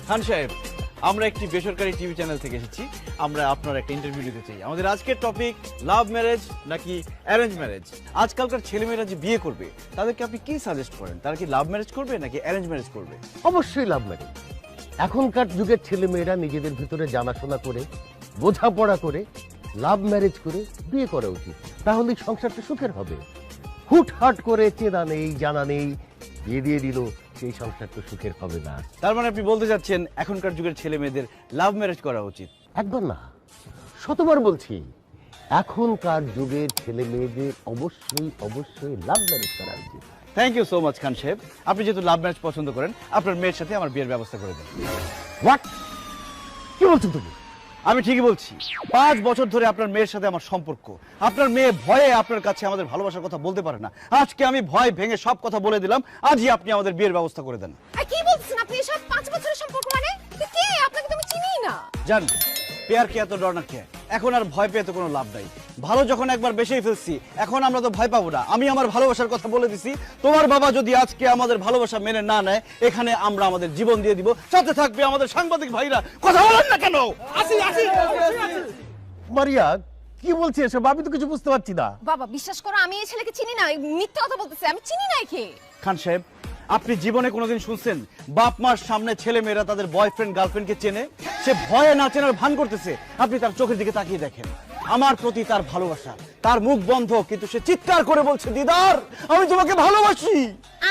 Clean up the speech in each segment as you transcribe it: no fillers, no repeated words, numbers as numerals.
খান সাহেব, আমরা একটি বেসরকারি টিভি চ্যানেল থেকে এসেছি। আমরা আপনার একটা ইন্টারভিউ নিতে চাই। আমাদের আজকের টপিক লাভ ম্যারেজ নাকি অ্যারেঞ্জ ম্যারেজ। আজকালকার ছেলেমেয়েরা যে বিয়ে করবে তাদেরকে আপনি কি সাজেস্ট করেন? তারা কি লাভ ম্যারেজ করবে নাকি অ্যারেঞ্জ ম্যারেজ করবে? অবশ্যই লাভ ম্যারেজ। এখনকার যুগের ছেলেমেয়েরা নিজেদের ভিতরে জানাশোনা করে, বোঝাপড়া করে, লাভ ম্যারেজ করে বিয়ে করা উচিত। তাহলেই সংসারটা সুখের হবে। হুটহাট করে চেনা নেই, জানা নেই, বিয়ে দিয়ে দিল, সেই সংসার তো সুখের হবে না। তার মানে আপনি বলতে চাচ্ছেন এখনকার যুগের ছেলে মেয়েদের লাভ ম্যারেজ করা উচিত? একবার না, শতবার বলছি, এখনকার যুগের ছেলে মেয়েদের অবশ্যই অবশ্যই লাভ ম্যারেজ করা উচিত। থ্যাংক ইউ সো মাচ খান সাহেব। আপনি যেহেতু লাভ ম্যারেজ পছন্দ করেন, আপনার মেয়ের সাথে আমার বিয়ের ব্যবস্থা করে দেন। হোয়াট? কি বলছো তুমি? আমি ঠিকই বলছি। 5 বছর ধরে আপনার মেয়ের সাথে আমার সম্পর্ক। আপনার মেয়ে ভয়ে আপনার কাছে আমাদের ভালোবাসার কথা বলতে পারে না। আজকে আমি ভয় ভেঙে সব কথা বলে দিলাম। আজই আপনি আমাদের বিয়ের ব্যবস্থা করে দেন। কি বলছেন আপনি? এসব 5 বছরের সম্পর্ক মানে? কে? আপনাকে তো আমি চিনিই না। জান, পেয়ার কে এত ডর না কে? এখন আর ভয় পেয়ে তো কোনো লাভ নাই। ভালো যখন একবার বেশিই ফেলছি, এখন আমরা তো ভয় পাবো না। আমি আমার ভালোবাসার কথা বলে দিছি। তোমার বাবা যদি আজকে আমাদের ভালোবাসা মেনে না নেয়, এখানে আমরা আমাদের জীবন দিয়ে দিব। সাথে থাকবে আমাদের সাংবাদিক ভাইরা। কথা বলেন না কেন? মারিয়া, কি বলছে এসব? আমি তো কিছু বুঝতে পারছি না। বাবা বিশ্বাস করো, আমি এই ছেলেকে চিনি না। মিথ্যা কথা বলতেছে, আমি চিনি না একে। খান সাহেব, আপনি জীবনে কোনোদিন শুনছেন বাপ মার সামনে ছেলে মেয়েরা তাদের বয়ফ্রেন্ড গার্লফ্রেন্ডকে চেনে? সে ভয়ে না চেনার ভান করতেছে। আপনি তার চোখের দিকে তাকিয়ে দেখেন। আমার প্রতি তার ভালোবাসা, তার মুখ বন্ধ, কিন্তু সে চিৎকার করে বলছে, দিদার আমি তোমাকে ভালোবাসি।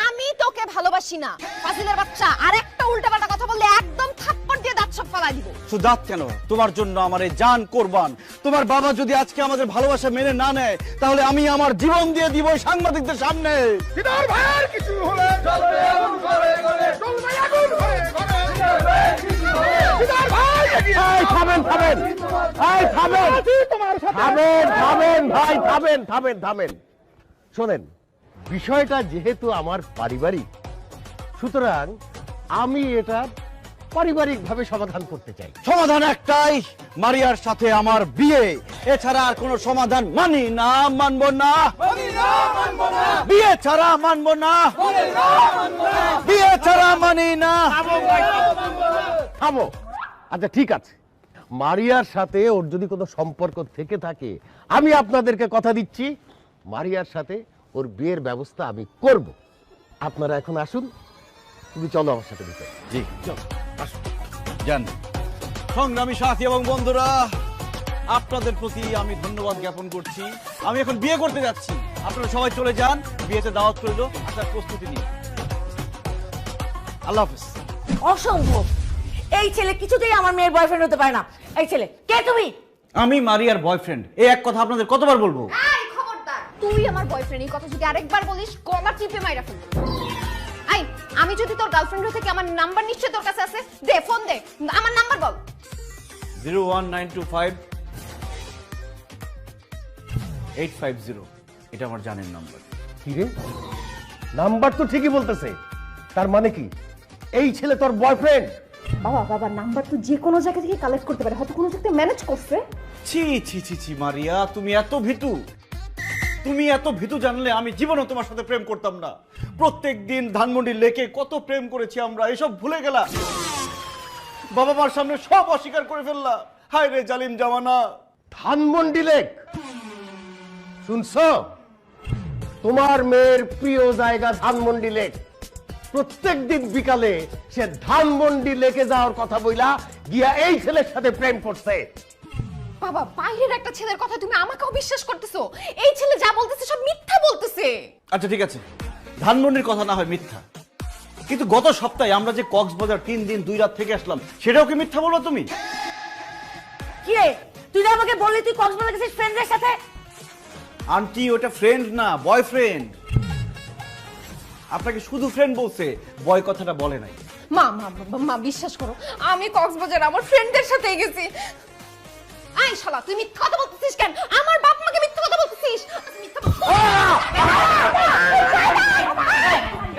আমি তোকে ভালোবাসি না ফাজিলের বাচ্চা। আর একটা উল্টাপাল্টা কথা বললে একদম থাপ্পড় দিয়ে দাঁত সব ফালাই দিব। শুধু দাঁত কেন, তোমার জন্য আমার এই জান কোরবান। তোমার বাবা যদি আজকে আমাদের ভালোবাসা মেনে না নেয়, তাহলে আমি আমার জীবন দিয়ে দিব এই সাংবাদিকদের সামনে। দিদার ভাইয়ের কিছু হলে চলবে আগুন ঘরে ঘরে, চলবে আগুন ঘরে ঘরে, দিদার ভাই এগিয়ে এই থামেন, থামেন, এই থামেন, তোমার সাথে থামেন, থামেন ভাই, থামেন, থামেন, থামেন। শোনেন, বিষয়টা যেহেতু আমার পারিবারিক, সুতরাং আমি এটা পারিবারিকভাবে সমাধান করতে চাই। সমাধান একটাই, মারিয়ার সাথে আমার বিয়ে। এছাড়া আর কোনো সমাধান মানি না, মানবো না। বিয়ে ছাড়া মানবো না, বিয়ে ছাড়া মানি না। থামো। আচ্ছা ঠিক আছে, মারিয়ার সাথে ওর যদি কোনো সম্পর্ক থেকে থাকে, আমি আপনাদেরকে কথা দিচ্ছি, মারিয়ার সাথে ওর বিয়ের ব্যবস্থা আমি করব। আপনারা এখন আসুন, তুমি চলো আমার সাথে ভিতরে। জি চলো, যান। সংগ্রামী সাথী এবং বন্ধুরা, আপনাদের প্রতি আমি ধন্যবাদ জ্ঞাপন করছি। আমি এখন বিয়ে করতে যাচ্ছি। আপনারা সবাই চলে যান, বিয়েতে দাওয়াত করলো, আসার প্রস্তুতি নিয়ে। আল্লাহ হাফেজ। অসম্ভব, এই ছেলে কিছুতেই আমার মেয়ের বয়ফ্রেন্ড হতে পারে না। এই ছেলে কে তুমি? আমি মারিয়ার বয়ফ্রেন্ড। এই এক কথা আপনাদের কতবার বলবো? এই খবরদার, তুই আমার বয়ফ্রেন্ড এই কথা যদি আরেকবার বলিস, গলা টিপে মাইরা ফেলবো। এই, আমি যদি তোর গার্লফ্রেন্ড হতে, আমার নাম্বার নিশ্চয়ই তোর কাছে আছে। দে, ফোন দে, আমার নাম্বার বল। 01925 850। এটা আমার জানের নাম্বার। কি রে, নাম্বার তো ঠিকই বলতেছে। তার মানে কি এই ছেলে তোর বয়ফ্রেন্ড? বাবা বাবা, নাম্বার তো যে কোনো জায়গা থেকে কালেক্ট করতে পারে, হয়তো কোনো জায়গায় ম্যানেজ করছে। ছি ছি ছি ছি মারিয়া, তুমি এত ভীতু। তুমি এত ভীতু জানলে আমি জীবনও তোমার সাথে প্রেম করতাম না। প্রত্যেকদিন ধানমন্ডি লেকে কত প্রেম করেছি আমরা, এসব ভুলে গেলা। বাবা মার সামনে সব অস্বীকার করে ফেললা। হায় রে জালিম জামানা। ধানমন্ডি লেক শুনছো? তোমার মেয়ের প্রিয় জায়গা ধানমন্ডি লেক। প্রত্যেকদিন বিকালে সে ধানমন্ডি লেকে যাওয়ার কথা বইলা গিয়া এই ছেলের সাথে প্রেম করছে। বাবা, বাইরের একটা ছেলের কথা তুমি আমাকেও বিশ্বাস করতেছো? এই ছেলে যা বলতেছে সব মিথ্যা বলতেছে। আচ্ছা ঠিক আছে, ধানমন্ডির কথা না হয় মিথ্যা, কিন্তু গত সপ্তাহে আমরা যে কক্সবাজার 3 দিন 2 রাত থেকে আসলাম, সেটাও কি মিথ্যা বলবো তুমি? কি রে, তুই না আমাকে বললি তুই কক্সবাজার গেছিস ফ্রেন্ডদের সাথে? আন্টি, ওটা ফ্রেন্ড না, বয়ফ্রেন্ড। আপনাকে শুধু ফ্রেন্ড বলছে, বয় কথাটা বলে নাই। মা মা মা, বিশ্বাস করো, আমি কক্সবাজার আমার ফ্রেন্ডদের সাথে গেছি। আই শালা, তুই মিথ্যা কথা বলতেছিস কেন? আমার বাপ মাকে মিথ্যা কথা বলতেছিস? মিথ্যা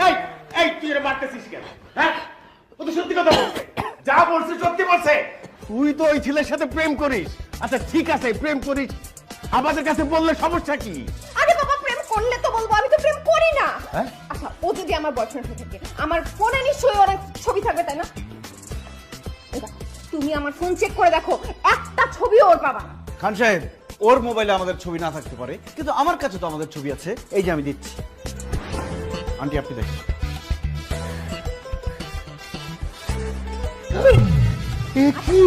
এই এই তুই এর মারতেছিস কেন? হ্যাঁ, ও তো সত্যি কথা বলছে। যা বলছে সত্যি বলছে। তুই তো ওই ছেলের সাথে প্রেম করিস। আচ্ছা ঠিক আছে, প্রেম করিস, আমাদের কাছে বললে সমস্যা কি? আরে বাবা, প্রেম করলে তো বলবো। আমি আমার বয়ফ্রেন্ড হয়ে থাকে, আমার ফোনে নিশ্চয়ই অনেক ছবি থাকবে, তাই না? এই দেখো, তুমি আমার ফোন চেক করে দেখো, একটা ছবিও ওর পাবা না। খান সাহেব, ওর মোবাইলে আমাদের ছবি না থাকতে পারে, কিন্তু আমার কাছে তো আমাদের ছবি আছে। এই যে আমি দিচ্ছি, আন্টি আপনি দেখুন। এ কি?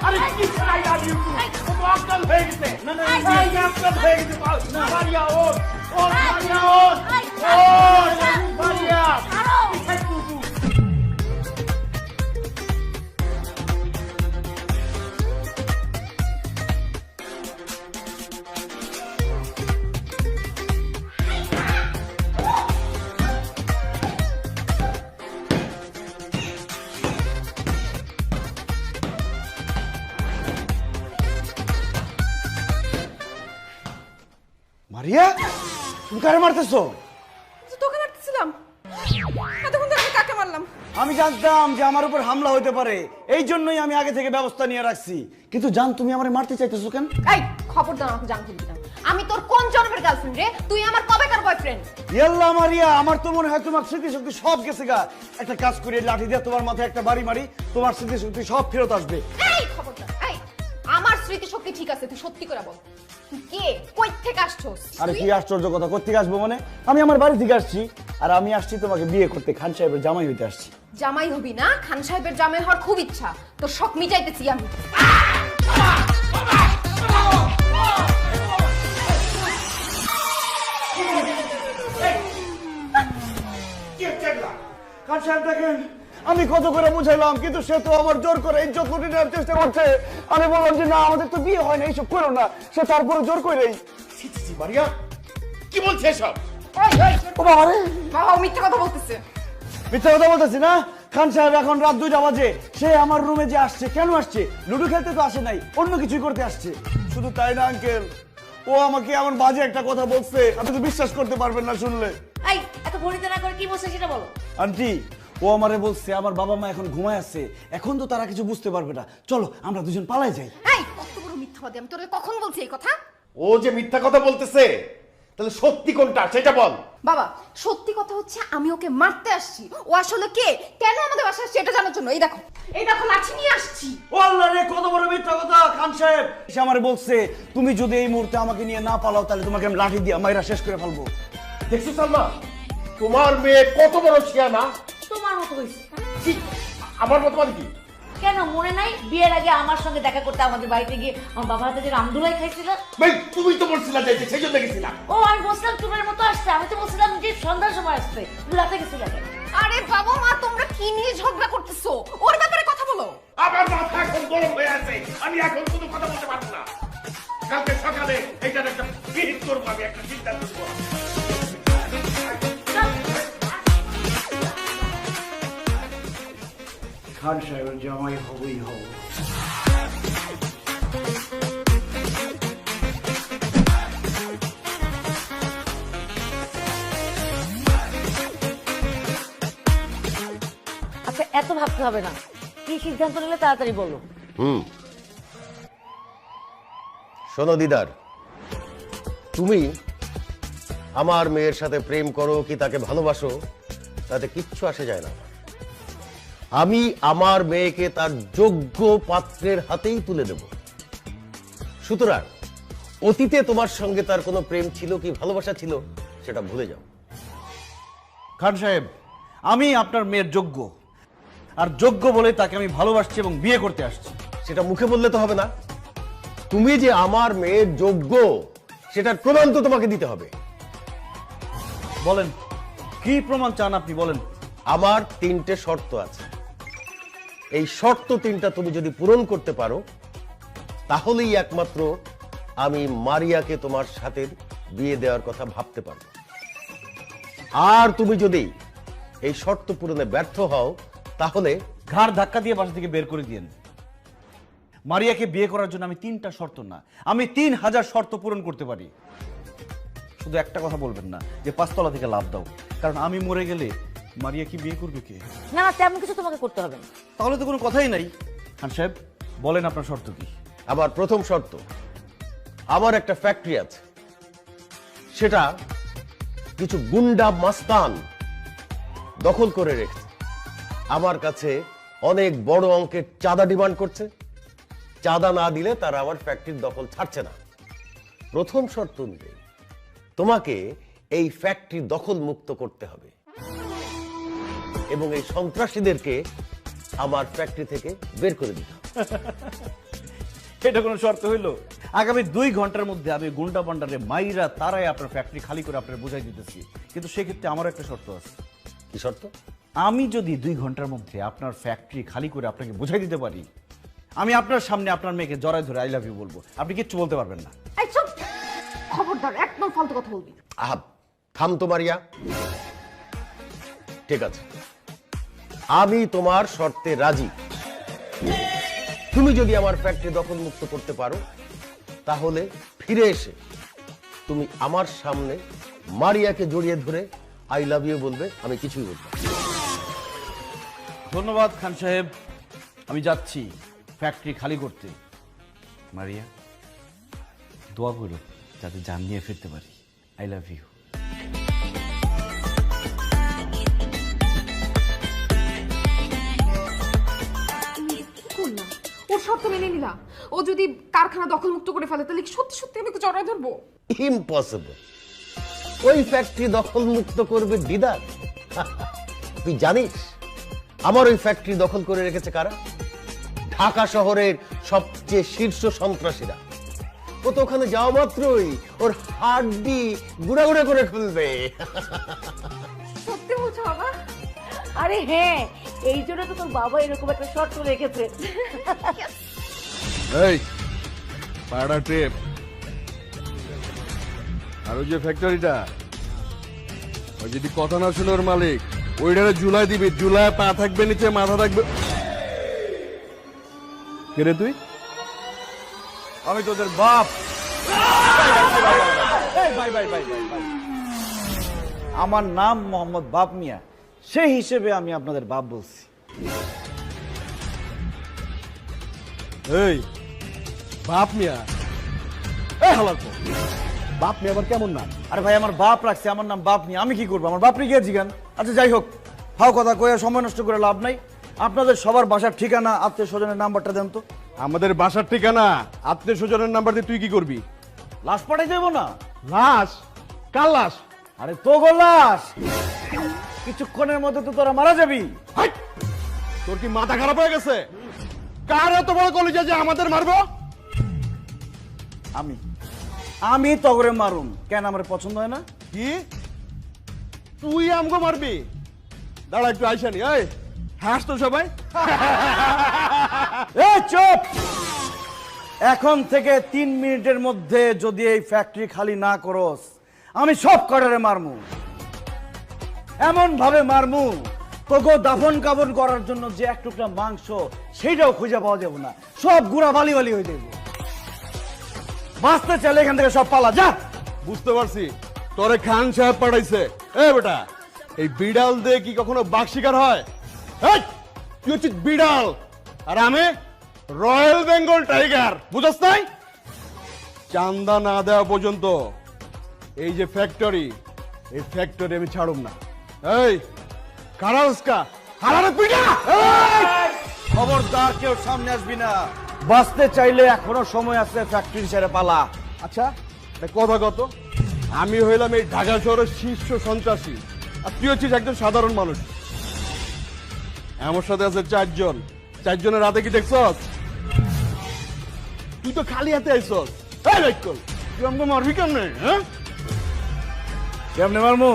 আরে কি চাই আর ইউ ও অকল হয়ে গেছে না না এই অকল হয়ে গেছে মারিয়া ও মারিয়া ও মারিয়া মারিয়া, তুমি কারে মারতেছো? তোকে মারতেছিলাম, এতক্ষণ ধরে আমি কাকে মারলাম? আমি জানতাম যে আমার উপর হামলা হতে পারে, এই জন্যই আমি আগে থেকে ব্যবস্থা নিয়ে রাখছি। কিন্তু জান, তুমি আমারে মারতে চাইতেছো কেন? এই খবরদার আমাকে জানতে দিবি না। আমি তোর কোন জন্মের গার্লফ্রেন্ড রে? তুই আমার কবেকার বয়ফ্রেন্ড? ইয়াল্লা মারিয়া, আমার তো মনে হয় তোমার স্মৃতিশক্তি সব গেছে গা। একটা কাজ করি, লাঠি দিয়ে তোমার মাথায় একটা বাড়ি মারি, তোমার স্মৃতিশক্তি সব ফেরত আসবে। এই খবরদার, এই আমার স্মৃতিশক্তি ঠিক আছে, তুই সত্যি করে বল, তুই কে, কই থেকে আসছস? আরে কি আশ্চর্য কথা, কোত্থেকে আসবো মানে? আমি আমার বাড়ি থেকে আসছি, আর আমি আসছি তোমাকে বিয়ে করতে, খান সাহেবের জামাই হইতে আসছি। জামাই হবি না? খান সাহেবের জামাই হওয়ার খুব ইচ্ছা, তোর শখ মিটাইতেছি আমি। খান সাহেব দেখেন, আমি কত করে বুঝাইলাম, কিন্তু সে তো আমার জোর করে ইজ্জত লুটে নেওয়ার চেষ্টা করছে। আমি বললাম যে না, আমাদের তো বিয়ে হয় না, এইসব করো না। সে তারপরে জোর করেই। মারিয়া কি বলছে সব? ও বাবা রে, বাবা ও মিথ্যা কথা বলতেছে। মিথ্যা কথা বলতেছি না। খান সাহেব এখন রাত 2টা বাজে, সে আমার রুমে যে আসছে, কেন আসছে? লুডো খেলতে তো আসে নাই, অন্য কিছুই করতে আসছে। শুধু তাই না আঙ্কেল, ও আমাকে এমন বাজে একটা কথা বলছে, আপনি তো বিশ্বাস করতে পারবেন না শুনলে। এই এত ভরিতে না করে কি বলছে সেটা বলো। আন্টি, ও আমারে বলছে আমার বাবা মা এখন ঘুমায় আছে, এখন তো তারা কিছু বুঝতে পারবে না, চলো আমরা দুজন পালাই যাই। এই কত বড় মিথ্যাবাদী, আমি তোরে কখন বলছি এই কথা? ও যে মিথ্যা কথা বলতেছে, তাহলে সত্যি কোনটা সেটা বল। বাবা সত্যি কথা হচ্ছে আমি ওকে মারতে আসছি। ও আসলে কে, কেন আমাদের বাসায় আসছে এটা জানার জন্য। এই দেখো লাঠি নিয়ে আসছি। ও আল্লাহ রে, কত বড় মিথ্যা কথা! খান সাহেব সে আমারে বলছে তুমি যদি এই মুহূর্তে আমাকে নিয়ে না পালাও, তাহলে তোমাকে আমি লাঠি দিয়ে মাইরা শেষ করে ফেলবো। দেখছো সালমা, তোমার মেয়ে কত বড় শিয়ানা। তোমার মতো হয়েছে। কি আমার মত মানে কি? কেন মনে নাই বিয়ের আগে আমার সঙ্গে দেখা করতে আমাদের বাড়িতে গিয়ে আমার বাবার হাতে যে রামদুলাই খাইছিল? ভাই তুমি তো বলছিলা যাইতে, সেই জন্য গেছিলাম। ও আমি বলছিলাম তোমার মতো আসছে, আমি তো বলছিলাম যে সন্ধ্যার সময় আসছে, তুমি রাতে গেছিলে কেন? আরে বাবা মা তোমরা কি নিয়ে ঝগড়া করতেছো? ওর ব্যাপারে কথা বলো। আমার মাথা এখন গরম হয়ে আছে, আমি এখন কোনো কথা বলতে পারবো না। কালকে সকালে এইটার একটা বিহিত করবো, আমি একটা সিদ্ধান্ত করবো। খান সাহেবের জামাই হবই হব। আচ্ছা এত ভাবতে হবে না, কি সিদ্ধান্ত নিলে তাড়াতাড়ি বলো। শোনো দিদার, তুমি আমার মেয়ের সাথে প্রেম করো কি তাকে ভালোবাসো, তাতে কিচ্ছু আসে যায় না। আমি আমার মেয়েকে তার যোগ্য পাত্রের হাতেই তুলে দেব। সুতরাং অতীতে তোমার সঙ্গে তার কোনো প্রেম ছিল কি ভালোবাসা ছিল সেটা ভুলে যাও। খান সাহেব, আমি আপনার মেয়ের যোগ্য, আর যোগ্য বলে তাকে আমি ভালোবাসছি এবং বিয়ে করতে আসছি। সেটা মুখে বললে তো হবে না, তুমি যে আমার মেয়ের যোগ্য সেটার প্রমাণ তো তোমাকে দিতে হবে। বলেন কি প্রমাণ চান আপনি, বলেন। আমার 3টে শর্ত আছে, এই শর্ত 3টা তুমি যদি পূরণ করতে পারো, তাহলেই একমাত্র আমি মারিয়াকে তোমার সাথে বিয়ে দেওয়ার কথা ভাবতে পারবো। আর তুমি যদি এই শর্ত পূরণে ব্যর্থ হও, তাহলে ঘাড় ধাক্কা দিয়ে বাসা থেকে বের করে দিয়েন। মারিয়াকে বিয়ে করার জন্য আমি 3টা শর্ত না, আমি 3000 শর্ত পূরণ করতে পারি। শুধু একটা কথা বলবেন না যে 5 তলা থেকে লাফ দাও, কারণ আমি মরে গেলে মারিয়া কি বিয়ে করবে কে? না না তেমন কিছু তোমাকে করতে হবে না। তাহলে তো কোনো কথাই নাই। খান সাহেব বলেন আপনার শর্ত কি? আমার প্রথম শর্ত, আমার একটা ফ্যাক্টরি আছে, সেটা কিছু গুন্ডা মাস্তান দখল করে রেখেছে। আমার কাছে অনেক বড় অঙ্কের চাঁদা ডিমান্ড করছে। চাঁদা না দিলে তারা আমার ফ্যাক্টরির দখল ছাড়ছে না। প্রথম শর্ত অনুযায়ী তোমাকে এই ফ্যাক্টরি দখল মুক্ত করতে হবে এবং এই সন্ত্রাসীদেরকে আমার ফ্যাক্টরি থেকে বের করে দিতে হবে। এটা কোনো শর্ত হইলো? আগামী 2 ঘন্টার মধ্যে আমি গুন্ডা পান্ডারে মাইরা তারাই আপনার ফ্যাক্টরি খালি করে আপনার বুঝাই দিতেছি, কিন্তু সেক্ষেত্রে আমারও একটা শর্ত আছে। কি শর্ত? আমি যদি 2 ঘন্টার মধ্যে আপনার ফ্যাক্টরি খালি করে আপনাকে বুঝাই দিতে পারি, আমি আপনার সামনে আপনার মেয়েকে জড়ায় ধরে আই লাভ ইউ বলবো, আপনি কিচ্ছু বলতে পারবেন না। এই চুপ, খবরদার একদম ফালতু কথা বলবি না। আহা, থাম তো মারিয়া। ঠিক আছে, আমি তোমার শর্তে রাজি। তুমি যদি আমার ফ্যাক্টরি দখল মুক্ত করতে পারো, তাহলে ফিরে এসে তুমি আমার সামনে মারিয়াকে জড়িয়ে ধরে আই লাভ ইউ বলবে, আমি কিছুই বলবো না। ধন্যবাদ খান সাহেব, আমি যাচ্ছি ফ্যাক্টরি খালি করতে। মারিয়া, দোয়া করো যাতে জান নিয়ে ফিরতে পারি। I love you. করলাম ওর শর্ত মেনে নিলাম। ও যদি কারখানা দখল মুক্ত করে ফেলে তাহলে কি সত্যি সত্যি আমি জড়ায় ধরবো? ইম্পসিবল। ওই ফ্যাক্টরি দখল মুক্ত করবে দিদার। তুই জানিস আমার ওই ফ্যাক্টরি দখল করে রেখেছে কারা? ঢাকা শহরের সবচেয়ে শীর্ষ সন্ত্রাসীরা। ও তো ওখানে যাওয়া মাত্রই ওর হাড্ডি গুড়া গুড়া করে খুলবে। সত্যি বলছো বাবা? আরে হ্যাঁ, এই জন্য তো তোর বাবা এরকম একটা শর্ত রেখেছে। এই পাড়া ট্রিপ আর ওই যে ফ্যাক্টরিটা, ওই যদি কথা না শুনে ওর মালিক, ওইটারে জুলাই দিবি, জুলাই পা থাকবে নিচে, মাথা থাকবে। কে রে তুই? আমি তোদের বাপ। এই ভাই ভাই ভাই ভাই ভাই, আমার নাম মোহাম্মদ বাপ মিয়া, সেই হিসেবে আমি আপনাদের বাপ বলছি। এই বাপ মিয়া, এই হালাকো বাপ মিয়া আবার কেমন নাম? আরে ভাই, আমার বাপ রাখছে, আমার নাম বাপ মিয়া, আমি কি করবো? আমার বাপ রেখে জিগান। আচ্ছা যাই হোক, হাও কথা কয়ে সময় নষ্ট করে লাভ নাই। আপনাদের সবার বাসার ঠিকানা, আত্মীয় স্বজনের নাম্বারটা দেন তো। আমাদের বাসার ঠিকানা, আত্মীয় স্বজনের নাম্বার দিয়ে তুই কি করবি? লাশ পাঠাই দেবো না? লাশ? কার লাশ? আরে তো গো লাশ, কিছুক্ষণের মধ্যে তো তোরা মারা যাবি। হাই! তোর কি মাথা খারাপ হয়ে গেছে? কার এত বড় কলিজা যে আমাদের মারবো? আমি তগরে মারুম কেন? আমার পছন্দ হয় না? কি তুই আমগো মারবি? দাঁড়া একটু আইসানি। এই হাস তো সবাই। এই চুপ! এখন থেকে 3 মিনিটের মধ্যে যদি এই ফ্যাক্টরি খালি না করস, আমি সব কটারে মারমু, এমন ভাবে মারমু তোকে দাফন কাফন করার জন্য যে এক টুকরা মাংস সেইটাও খুঁজে পাওয়া যাবে না, সব গুড়া বালি বালি হয়ে যাবে। বাঁচতে চাইলে এখান থেকে সব পালা যা। বুঝতে পারছি তোরে খান সাহেব পাঠাইছে। এ বেটা, এই বিড়াল দিয়ে কি কখনো বাঘ শিকার হয়? এই, তুই হচ্ছিস বিড়াল আর আমি রয়্যাল বেঙ্গল টাইগার, বুঝছ নাই? চান্দা না দেওয়া পর্যন্ত এই যে ফ্যাক্টরি, এই ফ্যাক্টরি আমি ছাড়ুম না। এই কারাউস্কা হারারে পিটা! খবরদার কেউ সামনে আসবি না। বাঁচতে চাইলে এখনো সময় আছে, ফ্যাক্টরি ছেড়ে পালা। আচ্ছা কথা কত, আমি হইলাম এই ঢাকা শহরের শীর্ষ সন্ত্রাসী, আর তুই হচ্ছিস একজন সাধারণ মানুষ। আমার সাথে আছে 4 জন। 4 জনের হাতে কি দেখছস? তুই তো খালি হাতে আইছস। এই রাইকল, তুই আমাকে মারবি কেমনে? হ্যাঁ, কেমনে মারমু?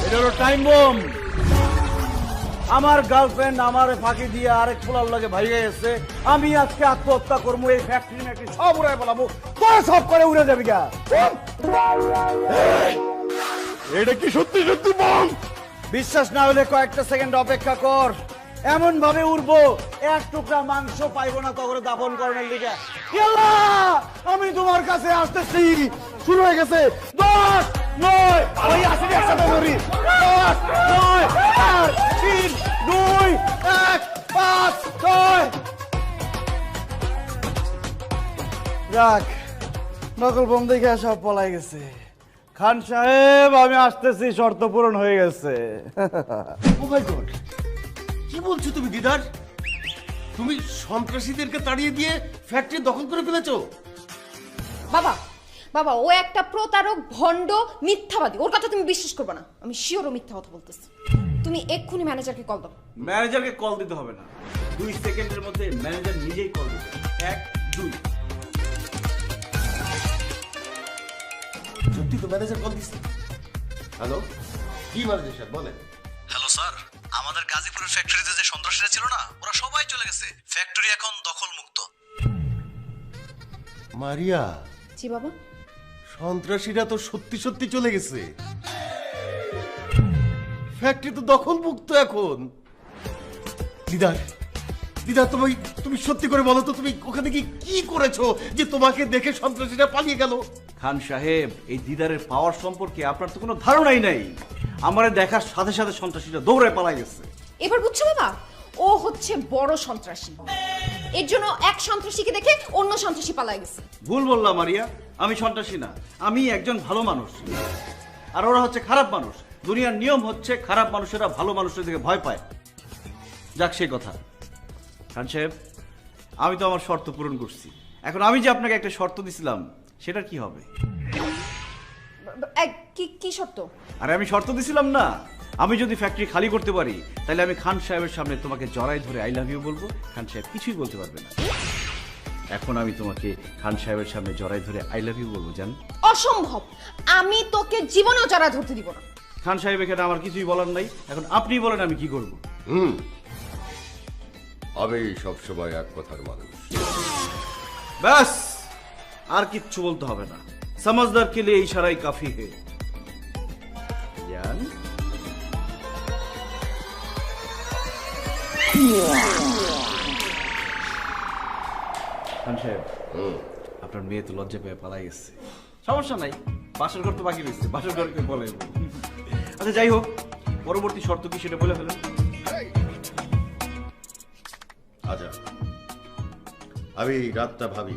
এটা হলো টাইম বোম। আমার গার্লফ্রেন্ড আমারে ফাঁকি দিয়ে আরেক ফুলার লাগে ভাইয়া এসে, আমি আজকে আত্মহত্যা করবো, এই ফ্যাক্টরি নাকি সব উড়াই বলাবো, তোরা সব করে উড়ে যাবি গা। এটা কি সত্যি সত্যি বম? বিশ্বাস না হলে কয়েকটা সেকেন্ড অপেক্ষা কর, এমন ভাবে উড়বো এক টুকরা মাংস পাইবো না তখন দাফন করার লিগে। আল্লাহ, আমি তোমার কাছে আসতেছি। শুরু হয়ে গেছে 10 9 ওই আসলে একসাথে ধরি 10 9 8 3 2 1 5 6। যাক, নকল বোম দেখে সব পলাই গেছে। খান সাহেব, আমি আসতেছি, শর্ত পূরণ হয়ে গেছে। ও মাই গড, কি বলছো তুমি দিদার? তুমি সন্ত্রাসীদেরকে তাড়িয়ে দিয়ে ফ্যাক্টরি দখল করে ফেলেছো? বাবা বাবা, ও একটা প্রতারক, ভণ্ড, মিথ্যাবাদী। ওর কথা তুমি বিশ্বাস করবে না। আমি শিওর ও মিথ্যা কথা বলতেছি। তুমি এক্ষুনি ম্যানেজারকে কল দাও। ম্যানেজারকে কল দিতে হবে না, 2 সেকেন্ডের মধ্যে ম্যানেজার নিজেই কল দিবে। 1 2। সত্যি তো ম্যানেজার কল দিচ্ছে। হ্যালো, কি ম্যানেজার স্যার বলেন? হ্যালো স্যার, আমাদের গাজীপুরের ফ্যাক্টরিতে যে সন্ত্রাসীরা ছিল না, ওরা সবাই চলে গেছে। ফ্যাক্টরি এখন দখল মুক্ত। মারিয়া, জি বাবা। সন্ত্রাসীরা তো সত্যি সত্যি চলে গেছে। ফ্যাক্টরি তো দখল মুক্ত এখন। দিদার, দিদা, তুমি সত্যি করে বলো তো, তুমি ওখানে কি করেছো যে তোমাকে দেখে সন্ত্রাসীরা পালিয়ে গেল? খান সাহেব, এই দিদারের পাওয়ার সম্পর্কে আপনার তো কোনো ধারণাই নাই। আমারে দেখার সাথে সাথে সন্ত্রাসীরা দৌড়ে পালাই গেছে। এবার বুঝছো বাবা, ও হচ্ছে বড় সন্ত্রাসী। এর জন্য এক সন্ত্রাসীকে দেখে অন্য সন্ত্রাসী পালাই গেছে। ভুল বললাম মারিয়া, আমি সন্ত্রাসী না, আমি একজন ভালো মানুষ। আর ওরা হচ্ছে খারাপ মানুষ। দুনিয়ার নিয়ম হচ্ছে খারাপ মানুষেরা ভালো মানুষের দিকে ভয় পায়। যাক, সেই কথা। খান সাহেব, আমি তো আমার শর্ত পূরণ করছি। এখন আমি যে আপনাকে একটা শর্ত দিছিলাম, সেটা কি হবে? কি শর্ত? আরে, আমি শর্ত দিছিলাম না, আমি যদি ফ্যাক্টরি খালি করতে পারি তাহলে আমি খান সাহেবের সামনে তোমাকে জড়াই ধরে আই লাভ ইউ বলবো। খান সাহেব কিছুই বলতে পারবে না। এখন আমি তোমাকে খান সাহেবের সামনে জড়াই ধরে আই লাভ ইউ বলবো, জান? অসম্ভব, আমি তোকে জীবনেও জড়া ধরতে দিব না। খান সাহেব, এখানে আমার কিছুই বলার নাই। এখন আপনি বলেন আমি কি করব? আমি সবসময় এক কথার মানুষ। ব্যাস, আর কিচ্ছু বলতে হবে না। समझदार के लिए इशारा ही काफी है। জান, খান সাহেব, আপনার মেয়ে তো লজ্জা পেয়ে পালাই গেছে। সমস্যা নাই, বাসর ঘর তো বাকি রয়েছে, বাসর ঘরকে বলে। আচ্ছা, যাই হোক, পরবর্তী শর্ত কি সেটা বলে ফেলেন। আচ্ছা, আমি রাতটা ভাবি,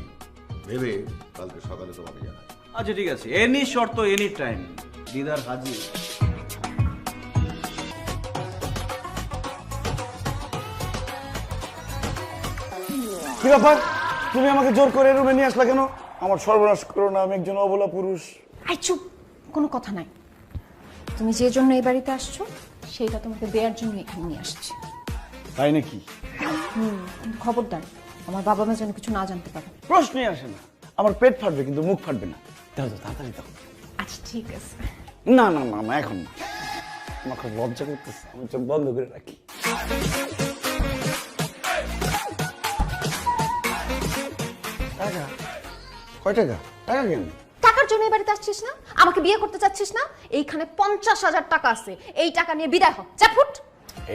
ভেবে কালকে সকালে তোমাকে জানাই। আচ্ছা, ঠিক আছে, এনি শর্ত এনি টাইম। দিদার হাজির। কি ব্যাপার, তুমি আমাকে জোর করে রুমে নিয়ে আসলা কেন? আমার সর্বনাশ করো না, আমি একজন অবলা পুরুষ। আই চুপ, কোনো কথা নাই। তুমি যে জন্য এই বাড়িতে আসছো সেটা তোমাকে দেওয়ার জন্য এখানে নিয়ে আসছি। তাই নাকি? কিন্তু খবরদার, আমার বাবা মা যেন কিছু না জানতে পারে। প্রশ্নই আসে না। আমার পেট ফাটবে কিন্তু মুখ ফাটবে না। দাও তো, তাড়াতাড়ি দাও। আচ্ছা, ঠিক আছে। না না না না, এখন না। আমার খুব লজ্জা করতেছে, আমি চোখ বন্ধ করে রাখি। টাকা? কয় টাকা? টাকা কেন? টাকার জন্য এই বাড়িতে আসছিস না? আমাকে বিয়ে করতে চাচ্ছিস না? এইখানে 50,000 টাকা আছে, এই টাকা নিয়ে বিদায় হ। যা, ফুট।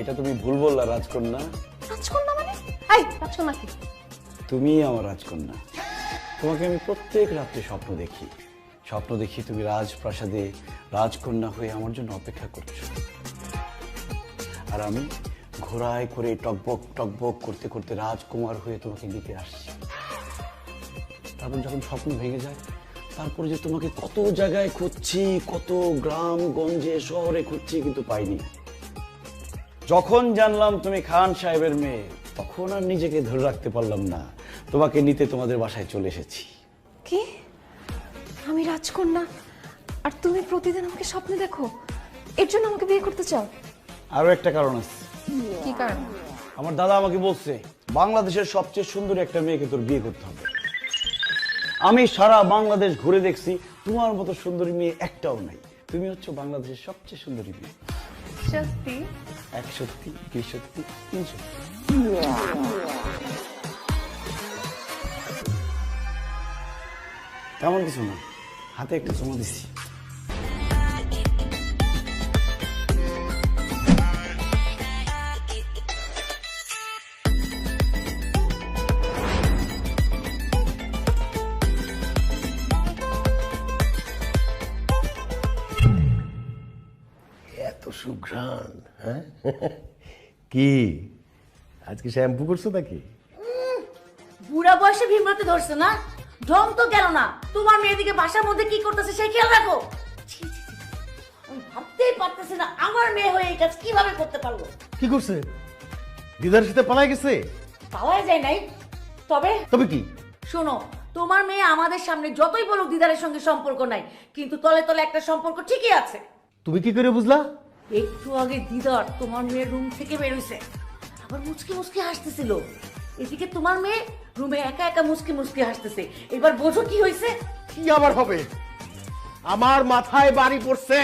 এটা তুমি ভুল বললা রাজকন্যা। রাজকন্যা মানে? এই রাজকন্যা কি? তুমি আমার রাজকন্যা। তোমাকে আমি প্রত্যেক রাত্রে স্বপ্ন দেখি। স্বপ্ন দেখি তুমি রাজপ্রাসাদে রাজকন্যা হয়ে আমার জন্য অপেক্ষা করছো, আর আমি ঘোড়ায় করে টকবক টকবক করতে করতে রাজকুমার হয়ে তোমাকে নিতে আসছি। তারপর যখন স্বপ্ন ভেঙে যায়, তারপরে যে তোমাকে কত জায়গায় খুঁজছি, কত গ্রাম গঞ্জে শহরে খুঁজছি, কিন্তু পাইনি। যখন জানলাম তুমি খান সাহেবের মেয়ে, তখন আর নিজেকে ধরে রাখতে পারলাম না, তোমাকে নিতে তোমাদের বাসায় চলে এসেছি। কি? আমি রাজকন্যা আর তুমি প্রতিদিন আমাকে স্বপ্নে দেখো? এর জন্য আমাকে বিয়ে করতে চাও? আরো একটা কারণ আছে। কি কারণ? আমার দাদা আমাকে বলছে বাংলাদেশের সবচেয়ে সুন্দর একটা মেয়েকে তোর বিয়ে করতে হবে। আমি সারা বাংলাদেশ ঘুরে দেখছি, তোমার মতো সুন্দরী মেয়ে একটাও নাই। তুমি হচ্ছে বাংলাদেশের সবচেয়ে সুন্দরী মেয়ে। সত্যি? 1 সত্যি, 2 সত্যি, 3 সত্যি। তেমন কিছু না, হাতে একটা চুমা দিচ্ছি। সুঘ্রাণ, হ্যাঁ? কি আজকে শ্যাম্পু করছো নাকি? বুড়া বয়সে ভীমরতে ধরছে না, ঢং তো গেল না। তোমার মেয়েদিকে বাসার মধ্যে কি করতেছে সেই খেয়াল রাখো। ছি, ছি, ছি। আমি ভাবতেই পারতেছি না আমার মেয়ে হয়ে এই কাজ কিভাবে করতে পারলো। কি করছে? দিদার সাথে পালাই গেছে? পাওয়া যায় নাই, তবে তবে কি? শোনো, তোমার মেয়ে আমাদের সামনে যতই বলুক দিদারের সঙ্গে সম্পর্ক নাই, কিন্তু তলে তলে একটা সম্পর্ক ঠিকই আছে। তুমি কি করে বুঝলা? একটু আগে দিদার তোমার মেয়ের রুম থেকে বেরোইছে, আবার মুচকি মুচকি হাসতেছিল। এদিকে তোমার মেয়ে রুমে একা একা মুচকি মুচকি হাসতেছে। এবার বোঝো কি হয়েছে। কি আবার হবে? আমার মাথায় বাড়ি পড়ছে,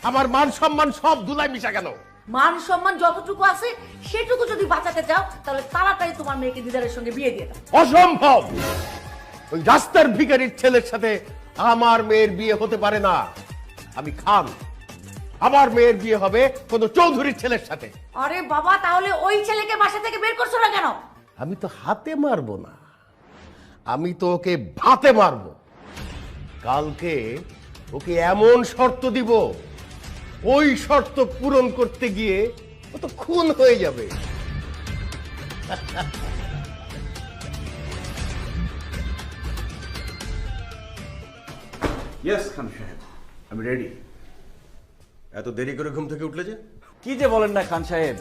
আমার মান সম্মান সব ধুলাই মিশা গেল। মান সম্মান যতটুকু আছে সেটুকু যদি বাঁচাতে চাও তাহলে তাড়াতাড়ি তোমার মেয়েকে দিদারের সঙ্গে বিয়ে দিয়ে দাও। অসম্ভব! ওই রাস্তার ভিখারির ছেলের সাথে আমার মেয়ের বিয়ে হতে পারে না। আমি খান, আমার মেয়ের বিয়ে হবে কোন চৌধুরীর ছেলের সাথে। আরে বাবা, তাহলে ওই ছেলেকে বাসা থেকে বের করছো না কেন? আমি তো হাতে মারবো না, আমি তো ওকে ভাতে মারবো। কালকে ওকে এমন শর্ত দিব, ওই শর্ত পূরণ করতে গিয়ে ও তো খুন হয়ে যাবে। ইয়েস খান সাহেব, আমি রেডি। এত দেরি করে ঘুম থেকে উঠলে যে? কি যে বলেন না খান সাহেব,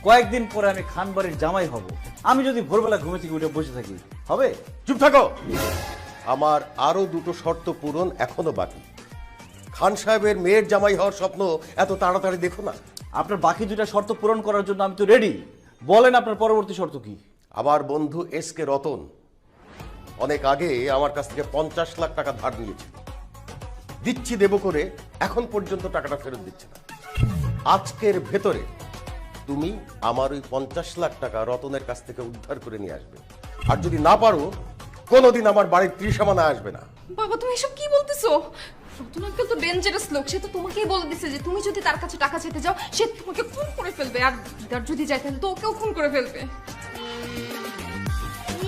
কয়েকদিন পরে আমি খান বাড়ির জামাই হব। আমি যদি ভোরবেলা ঘুমে থেকে উঠে বসে থাকি হবে? চুপ থাকো। আমার আরো দুটো শর্ত পূরণ এখনো বাকি। খান সাহেবের মেয়ের জামাই হওয়ার স্বপ্ন এত তাড়াতাড়ি দেখো না। আপনার বাকি দুটা শর্ত পূরণ করার জন্য আমি তো রেডি। বলেন আপনার পরবর্তী শর্ত কি? আমার বন্ধু এস কে রতন অনেক আগে আমার কাছ থেকে 50 লাখ টাকা ধার নিয়েছে। দিচ্ছি দেব করে এখন পর্যন্ত টাকাটা ফেরত দিচ্ছে না। আজকের ভেতরে তুমি আমার ওই 50 লাখ টাকা রতনের কাছ থেকে উদ্ধার করে নিয়ে আসবে। আর যদি না পারো, কোনোদিন আমার বাড়ির ত্রিসীমানায় আসবে না। বাবা, তুমি এসব কি বলতেছো? রতন আঙ্কেল তো ডেঞ্জারাস লোক। সে তো তোমাকেই বলে দিছে যে তুমি যদি তার কাছে টাকা চাইতে যাও সে তোমাকে খুন করে ফেলবে, আর দিদার যদি যায় তাহলে তো ওকেও খুন করে ফেলবে।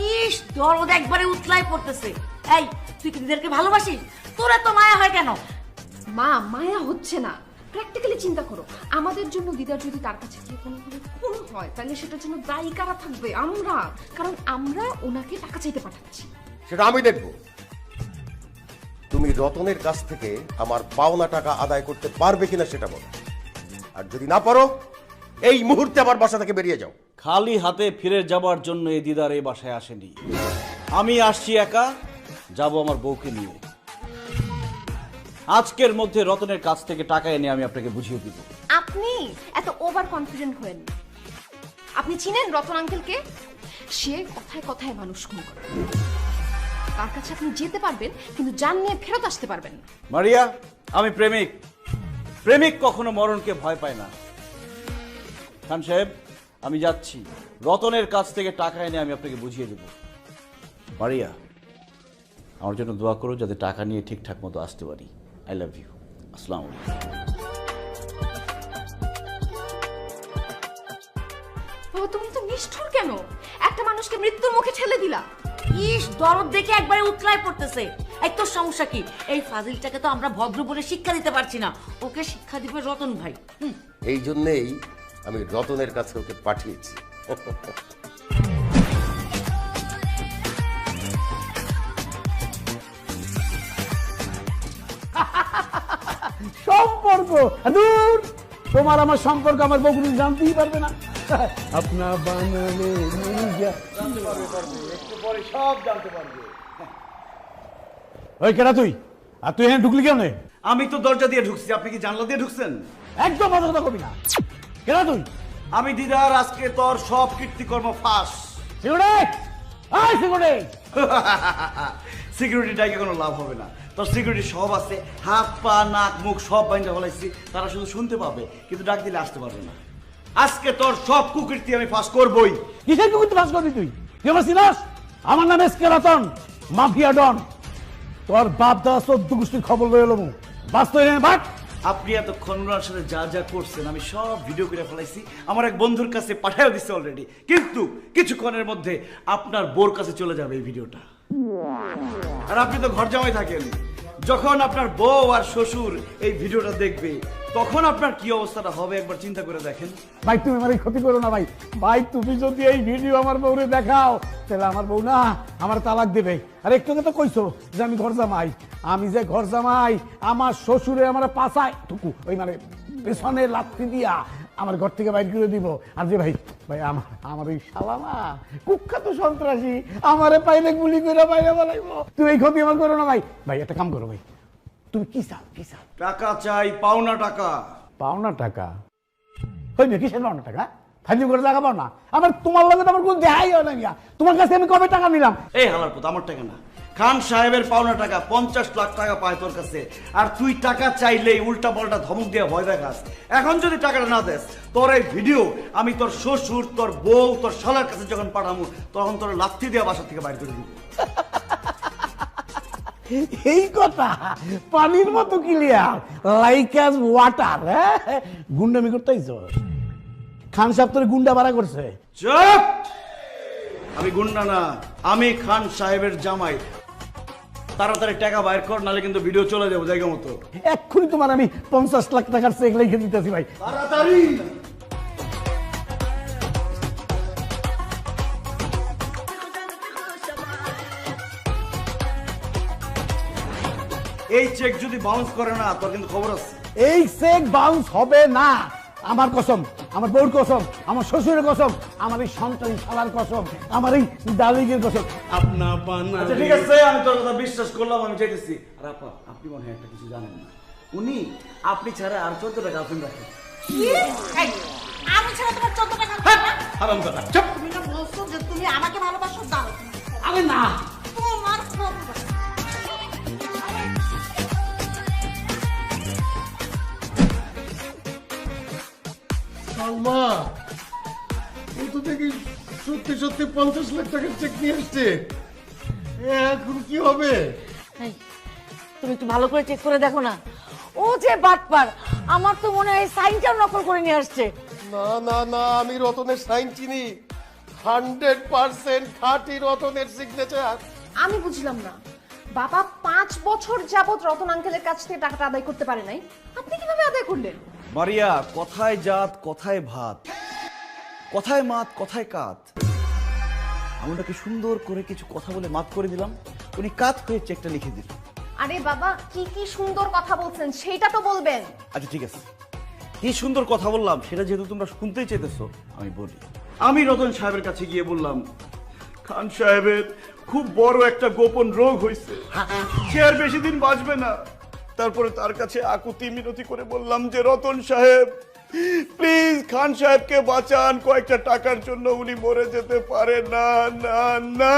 ইস, দরদ একবারে উতলায় পড়তেছে। এই, তুই কি দিদারকে ভালোবাসিস? তোরা তো মায়া হয় কেন? মা, মায়া হচ্ছে না, প্র্যাকটিক্যালি চিন্তা করো। আমাদের জন্য দিদার যদি তার কাছে গিয়ে কোনোভাবে খুন হয় তাহলে সেটার জন্য দায়ী কারা থাকবে? আমরা, কারণ আমরা ওনাকে টাকা চাইতে পাঠাচ্ছি। সেটা আমি দেখব। তুমি রতনের কাছ থেকে আমার পাওনা টাকা আদায় করতে পারবে কিনা সেটা বলো। আর যদি না পারো, এই মুহূর্তে আমার বাসা থেকে বেরিয়ে যাও। খালি হাতে ফিরে যাবার জন্য এই দিদার এই বাসায় আসেনি। আমি আসছি একা, যাব আমার বউকে নিয়ে। আজকের মধ্যে রতনের কাছ থেকে টাকা এনে আমি আপনাকে বুঝিয়ে দিব। আপনি এত ওভার কনফিডেন্ট হয়েন না। আপনি চিনেন রতন আঙ্কেলকে? সে কথায় কথায় মানুষ খুন করে। তার কাছে আপনি যেতে পারবেন কিন্তু জান নিয়ে ফেরত আসতে পারবেন না। মারিয়া, আমি প্রেমিক। প্রেমিক কখনো মরণকে ভয় পায় না। খান সাহেব, আমি যাচ্ছি। রতনের কাছ থেকে টাকা এনে আমি আপনাকে বুঝিয়ে দেব। মারিয়া, আমার জন্য দোয়া করো যাতে টাকা নিয়ে ঠিকঠাক মতো আসতে পারি। I love you. আসসালামু আলাইকুম। বাবা, তুমি তো নিষ্ঠুর কেন? একটা মানুষকে মৃত্যুর মুখে ঠেলে দিলা। ইস, দরদ দেখে একবারে উতলায় পড়তেছে। এই তোর সমস্যা কি? এই ফাজিলটাকে তো আমরা ভদ্র বলে শিক্ষা দিতে পারছি না, ওকে শিক্ষা দিবে রতন ভাই। এই জন্যেই আমি রতনের কাছে ওকে পাঠিয়েছি। সম্পর্ক দূর, তোমার আমার সম্পর্ক আমার বকুনি জানতেই পারবে না। আপনা বানালে সব জানতে পারবে। ওই কেনা তুই, আর তুই এখানে ঢুকলি কেন? আমি তো দরজা দিয়ে ঢুকছি, আপনি কি জানলা দিয়ে ঢুকছেন? একদম মাথা কথা কবি না। কেনা তুই? আমি দিদার আজকে তোর সব কীর্তিকর্ম ফাঁস। Security, I security. সিকিউরিটি ডাইকে কোনো লাভ হবে না। তোর সিকিউরিটি সব আছে, হাত পা নাক মুখ সব বাইন্দা ফেলাইছি। তারা শুধু শুনতে পাবে কিন্তু ডাক দিলে আসতে পারবে না। আজকে তোর সব কুকীর্তি আমি ফাঁস করবই। কিসের কুকুরতে ফাঁস করবি তুই? তুই আমার চিনাস? আমার নাম S K Ratan, mafia don. তোর বাপ দাদা 14 গোষ্ঠীর খবর লয়ে এলো। বাস্তব বাট আপনি এতক্ষণ ওনার সাথে যা যা করছেন আমি সব ভিডিও করে ফেলাইছি, আমার এক বন্ধুর কাছে পাঠাও দিচ্ছে অলরেডি। কিন্তু কিছুক্ষণের মধ্যে আপনার বোর কাছে চলে যাবে এই ভিডিওটা। আর আপনি তো ঘর জামাই থাকেন, যখন আপনার বউ আর শ্বশুর এই ভিডিওটা দেখবে তখন আপনার কি অবস্থাটা হবে একবার চিন্তা করে দেখেন। ভাই তুমি আমার ক্ষতি করো না ভাই। ভাই তুমি যদি এই ভিডিও আমার বউরে দেখাও তাহলে আমার বউ না আমার তালাক দেবে। আর একটু তো কইছো যে আমি ঘর জামাই, আমি যে ঘর জামাই আমার শ্বশুরে আমার পাছায় টুকু ওই মানে পেছনে লাথি দিয়া আমার ঘর থেকে বাইর করে দিব। আর যে ভাই ভাই আমার এই শালামা কুখ্যাত সন্ত্রাসী আমারে পাইলে গুলি করে বাইরে বলাইবো। তুমি এই ক্ষতি আমার করো না ভাই। ভাই একটা কাম করো ভাই, তুমি কি চাও কি চাও? টাকা চাই, পাওনা টাকা। পাওনা টাকা? হই না কিসের পাওনা টাকা? ফাইজিং করে টাকা পাও না আমার, তোমার লগে তো আমার কোনো দেখাই হয় না মিয়া। তোমার কাছে আমি কবে টাকা নিলাম? এই হালার পুত, আমার টাকা না, খান সাহেবের পাওনা টাকা 50 লাখ টাকা পায় তোর কাছে। আর তুই টাকা চাইলেই উল্টা পাল্টা ধমক দিয়ে ভয় দেখাস। এখন যদি টাকাটা না দেস, তোর এই ভিডিও আমি তোর শ্বশুর, তোর বউ, তোর শালার কাছে যখন পাঠাবো তখন তোর লাথি দিয়ে বাসা থেকে বাইরে করে দিব। এই কথা পানির মতো ক্লিয়ার, লাইক অ্যাজ ওয়াটার। হ্যাঁ গুন্ডামি করতেইছ? খান সাহেব তোর গুন্ডা ভাড়া করছে? চুপ! আমি গুন্ডা না, আমি খান সাহেবের জামাই। তাড়াতাড়ি টাকা বাইর কর, নাহলে কিন্তু ভিডিও চলে যাবো জায়গা মতো। এক্ষুনি তোমার আমি 50 লাখ টাকার চেক লিখে দিতেছি ভাই। তাড়াতাড়ি! এই চেক যদি বাউন্স করে না, তোর কিন্তু খবর আছে। এই চেক বাউন্স হবে না, আমার কসম, আমার বউর কসম, আমার শ্বশুরের কসম, আমার এই সন্তান শালার কসম, আমার এই ডালিগের কসম। আপনা পানা আচ্ছা ঠিক আছে, আমি তোর কথা বিশ্বাস করলাম, আমি চাইতেছি। আর আপা, আপনি মনে হয় একটা কিছু জানেন না, উনি আপনি ছাড়া আর 14টা গার্লফ্রেন্ড রাখেন। আমি ছাড়া তোমার 14 টাকা হারাম দাদা, চুপ! তুমি না বলছো যে তুমি আমাকে ভালোবাসো, দাও। আরে না, তোমার খবর সালমা, ও তো দেখি সত্যি সত্যি 50 লাখ টাকার চেক নিয়ে আসছে। এখন কি হবে? এই, তুমি একটু ভালো করে চেক করে দেখো না। ও যে বাটপার, আমার তো মনে হয় সাইনটাও নকল করে নিয়ে আসছে। না না না, আমি রতনের সাইন চিনি, 100% খাঁটি রতনের সিগনেচার। আমি বুঝলাম না, বাবা 5 বছর যাবত রতন আঙ্কেলের কাছ থেকে টাকাটা আদায় করতে পারে নাই, আপনি কিভাবে আদায় করলেন? মারিয়া, কথায় জাত কথায় ভাত, কথায় মাত কথায় কাত। আমি ওনাকে সুন্দর করে কিছু কথা বলে মাত করে দিলাম, উনি কাত হয়ে চেকটা লিখে দিল। আরে বাবা, কি কি সুন্দর কথা বলছেন সেটা তো বলবেন। আচ্ছা ঠিক আছে, কি সুন্দর কথা বললাম সেটা যেহেতু তোমরা শুনতেই চাইতেছো, আমি বলি। আমি রতন সাহেবের কাছে গিয়ে বললাম, খান সাহেবের খুব বড় একটা গোপন রোগ হয়েছে, সে আর বেশি দিন বাঁচবে না। তারপরে তার কাছে আকুতি মিনতি করে বললাম যে রতন সাহেব প্লিজ খান সাহেবকে বাঁচান, কয়েকটা টাকার জন্য উনি মরে যেতে পারে না। না না,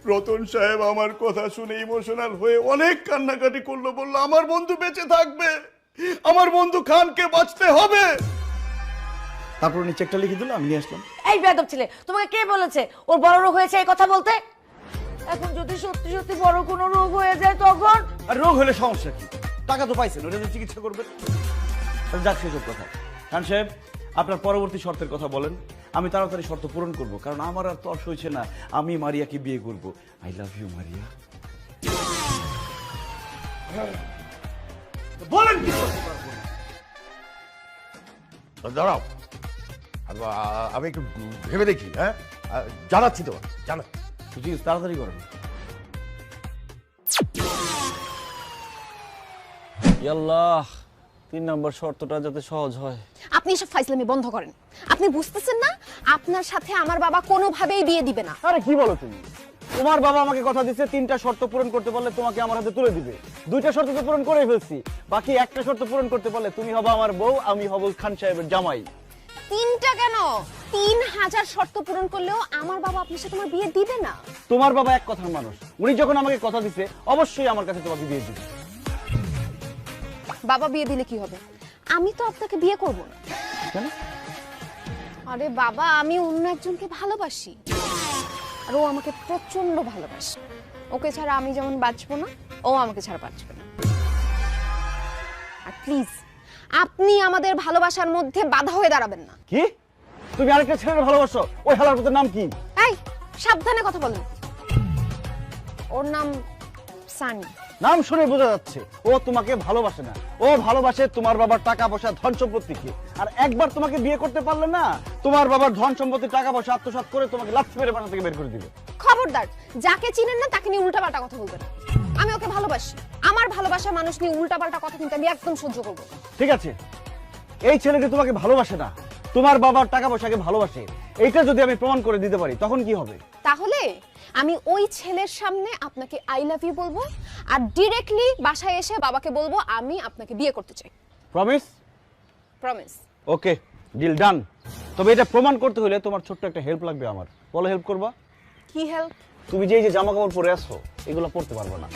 রতন সাহেব আমার কথা শুনে ইমোশনাল হয়ে অনেক কান্নাকাটি করলো, বললো আমার বন্ধু বেঁচে থাকবে, আমার বন্ধু খানকে বাঁচতে হবে। তারপর উনি চেকটা লিখে দিল, আমি নিয়ে আসলাম। এই বেয়াদব ছেলে, তোমাকে কে বলেছে ওর বড় রোগ হয়েছে এই কথা বলতে? এখন যদি সত্যি সত্যি বড় কোনো রোগ হয়ে যায় তখন? আর রোগ হলে সমস্যা কি? টাকা তো পাইছেন, ওটা তো চিকিৎসা করবেন। যাক সেসব কথা। খান সাহেব, আপনার পরবর্তী শর্তের কথা বলেন, আমি তাড়াতাড়ি শর্ত পূরণ করব, কারণ আমার আর তর্স হয়েছে না, আমি মারিয়াকে বিয়ে করব। I love you Maria. বলেন কি? দাঁড়াও, আমি একটু ভেবে দেখি। হ্যাঁ, জানাচ্ছি তোমার, জানাচ্ছি। ঠিক আছে, তাড়াতাড়ি করেন। আল্লাহ, 3 নম্বর শর্তটা যাতে সহজ হয়। আপনি এসব ফাইজলামি বন্ধ করেন। আপনি বুঝতেছেন না আপনার সাথে আমার বাবা কোনোভাবেই বিয়ে দিবে না। আরে কি বলো তুমি? তোমার বাবা আমাকে কথা দিচ্ছে 3টা শর্ত পূরণ করতে পারলে তোমাকে আমার হাতে তুলে দিবে। 2টা শর্ত তো পূরণ করে ফেলছি, বাকি একটা শর্ত পূরণ করতে পারলে তুমি হবে আমার বউ, আমি হব খান সাহেবের জামাই। 3টা কেন, 3000 শর্ত পূরণ করলেও আমার বাবা আপনার সাথে আমার বিয়ে দিবে না। তোমার বাবা এক কথার মানুষ, উনি যখন আমাকে কথা দিছে অবশ্যই আমার কাছে তোমাকে বিয়ে দিবে। বাবা বিয়ে দিলে কি হবে? আমি তো আপনাকে বিয়ে করব না। কেন? আরে বাবা, আমি অন্য একজনকে ভালোবাসি, আর ও আমাকে প্রচন্ড ভালোবাসে। ওকে ছাড়া আমি যেমন বাঁচবো না, ও আমাকে ছাড়া বাঁচবে না। আর প্লিজ আপনি আমাদের ভালোবাসার মধ্যে বাধা হয়ে দাঁড়াবেন না। কি? তুমি আরেকটা ছেলের ভালোবাসো? ওই হালার পুতের নাম কি? এই সাবধানে কথা বলুন। ওর নাম সানি। নাম শুনে বোঝা যাচ্ছে ও তোমাকে ভালোবাসে না। ও ভালোবাসে তোমার বাবার টাকা পয়সা ধন সম্পত্তিকে। আর একবার তোমাকে বিয়ে করতে পারলে না, তোমার বাবার ধন সম্পত্তি টাকা পয়সা আত্মসাৎ করে তোমাকে লাথি মেরে বাসা থেকে বের করে দিবে। খবরদার, যাকে চিনেন না তাকে নিয়ে উল্টাপাল্টা কথা বলবেন। আমি ওকে ভালোবাসি, আমার ভালোবাসা মানুষ নিয়ে উল্টাপাল্টা কথা কিন্তু আমি একদম সহ্য করবো না। ঠিক আছে, এই ছেলেটি তোমাকে ভালোবাসে না, তোমার বাবার টাকা পয়সাকে ভালোবাসে, এইটা যদি আমি প্রমাণ করে দিতে পারি তখন কি হবে? তাহলে আমি ওই ছেলের সামনে আপনাকে আই লাভ ইউ বলবো, আর ডিরেক্টলি বাসায় এসে বাবাকে বলবো আমি আপনাকে বিয়ে করতে চাই। প্রমিস? প্রমিস। ওকে, ডিল ডান। তবে এটা প্রমাণ করতে হলে তোমার ছোট্ট একটা হেল্প লাগবে আমার। বলো, হেল্প করবা? কি হেল্প? তুমি যে এই যে জামা কাপড় পরে আসছো এগুলো পরতে পারবে না।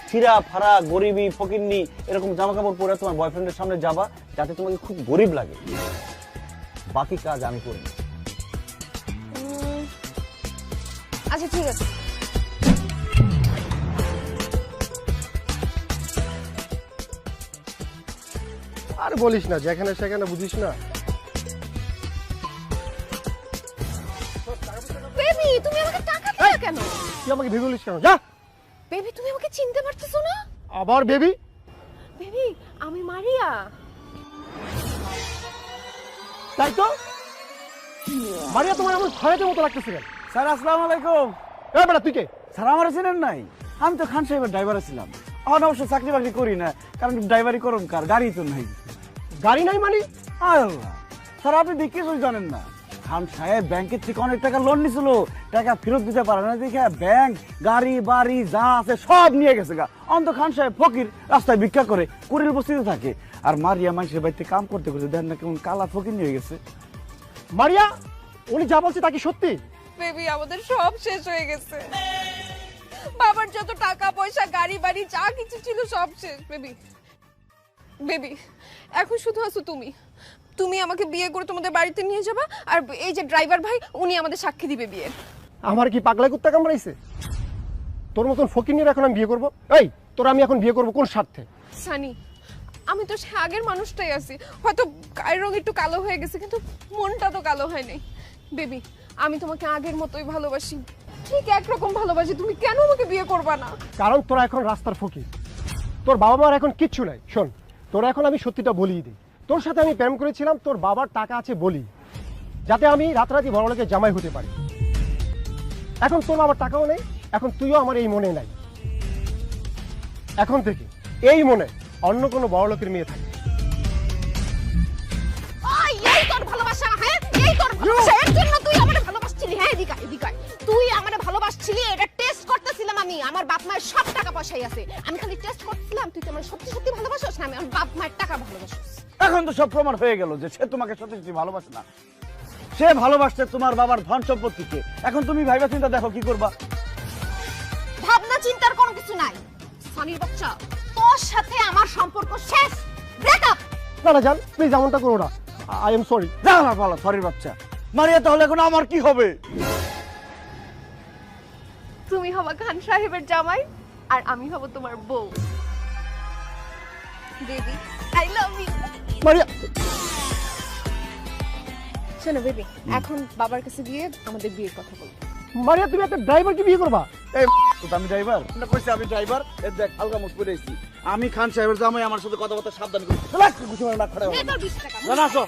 ছিঁড়া ফাড়া গরিবি ফকিন্নি এরকম জামা কাপড় পরে তোমার বয়ফ্রেন্ডের সামনে যাবা যাতে তোমাকে খুব গরিব লাগে। বাকি কাজ আমি করব। আচ্ছা ঠিক আছে। আর বলিস না, যেখানে সেখানে বুঝিস না। বেবি, তুমি আমাকে টাকা দিলে কেন? তুই আমাকে ভেবে বলিস কেন? যা। বেবি, তুমি আমাকে চিনতে পারতেছো না? আবার বেবি? বেবি, আমি মারিয়া। তাই তো, মারিয়া তোমার এমন ভয়ের মতো লাগতেছে কেন? স্যার আসসালামু আলাইকুম। এ বেটা, তুই কে? স্যার আমার চিনেন নাই? আমি তো খান সাহেবের ড্রাইভার ছিলাম। এখন অবশ্য চাকরি বাকরি করি না, কারণ ড্রাইভারি করুন কার, গাড়ি তো নাই। গাড়ি নাই মানে? আল্লাহ, স্যার আপনি দেখি কিছুই জানেন না। খান সাহেব ব্যাংকের থেকে অনেক টাকা লোন নিছিল, টাকা ফেরত দিতে পারে না দেখে ব্যাংক গাড়ি বাড়ি যা আছে সব নিয়ে গেছে গা। অন্ত খান সাহেব ফকির, রাস্তায় ভিক্ষা করে, কুড়িল বস্তিতে থাকে। আর মারিয়া মানুষের বাড়িতে কাম করতে করতে দেন না কেমন কালা ফকির নিয়ে গেছে। মারিয়া, উনি যা বলছে তা কি সত্যি? বেবি, আমাদের সব শেষ হয়ে গেছে। বাবার যত টাকা পয়সা গাড়ি বাড়ি যা কিছু ছিল সব শেষ। বেবি বেবি, এখন শুধু আছো তুমি। তুমি আমাকে বিয়ে করে তোমাদের বাড়িতে নিয়ে যাবা, আর এই যে ড্রাইভার ভাই উনি আমাদের সাক্ষী দিবে বিয়ে। আমার কি পাগলা কুত্তা কামড়াইছে? তোর মতন ফকির নিয়ে এখন আমি বিয়ে করবো? এই, তোর আমি এখন বিয়ে করবো কোন স্বার্থে? সানি, আমি তো সে আগের মানুষটাই আছি, হয়তো গায়ের রং একটু কালো হয়ে গেছে কিন্তু মনটা তো কালো হয় নাই। বেবি, আমি তোমাকে আগের মতোই ভালোবাসি, ঠিক একরকম ভালোবাসি। তুমি কেন আমাকে বিয়ে করবা না? কারণ তোরা এখন রাস্তার ফকির, তোর বাবা মার এখন কিচ্ছু নাই। শোন, তোরা এখন আমি সত্যিটা বলিয়ে দিই। তোর সাথে আমি প্রেম করেছিলাম তোর বাবার টাকা আছে বলি, যাতে আমি রাতারাতি বড়লোকের জামাই হতে পারি। এখন তোর বাবার টাকাও নেই, এখন তুইও আমার এই মনে নাই। এখন থেকে এই মনে অন্য কোনো বড়লোকের মেয়ে থাকে। ওই, এই তোর ভালোবাসা? হ্যাঁ, এই তোর ভালোবাসা? এর জন্য তুই আমারে ভালোবাসছিলি? হ্যাঁ, এদিকে আয়, এদিকে আয়। তুই আমারে ভালোবাসছিলি, এটা টেস্ট করতেছিলাম আমি। আমার বাপ মায়ের সব টাকা পয়সাই আছে, আমি খালি টেস্ট করতেছিলাম তুই তো আমার সত্যি সত্যি ভালোবাসিস না আমি আমার বাপ মায়ের টাকা ভালোবাসিস। এখন তো সব প্রমাণ হয়ে গেল যে সে তোমাকে সত্যি সত্যি ভালোবাসে না, সে ভালোবাসছে তোমার বাবার ধন সম্পত্তিকে। এখন তুমি ভাইবা চিন্তা দেখো কি করবা। ভাবনা চিন্তার কোনো কিছু নাই। সনির বাচ্চা, তোর সাথে আমার সম্পর্ক শেষ, ব্রেকআপ। না না, জান প্লিজ এমনটা করো না। I am sorry. যা না বলো, সরির বাচ্চা। মারিয়া, তাহলে এখন আমার কি হবে? তুমি হবা খান সাহেবের জামাই, আর আমি হব তোমার বউ। Baby, I love you. Maria, শোনো বেবি, এখন বাবার কাছে গিয়ে আমাদের বিয়ের কথা বলবো। মারিয়া তুমি একটা ড্রাইভারকে বিয়ে করবা? এই তো আমি ড্রাইভার না, কইছি আমি ড্রাইভার। এই দেখ হালকা মুখ পরে আইছি আমি। খান সাহেবের জামাই, আমার সাথে কথাবার্তা সাবধান করে। চল, গুছি মার না খড়া। এই তোর 20 টাকা। না না, আসো।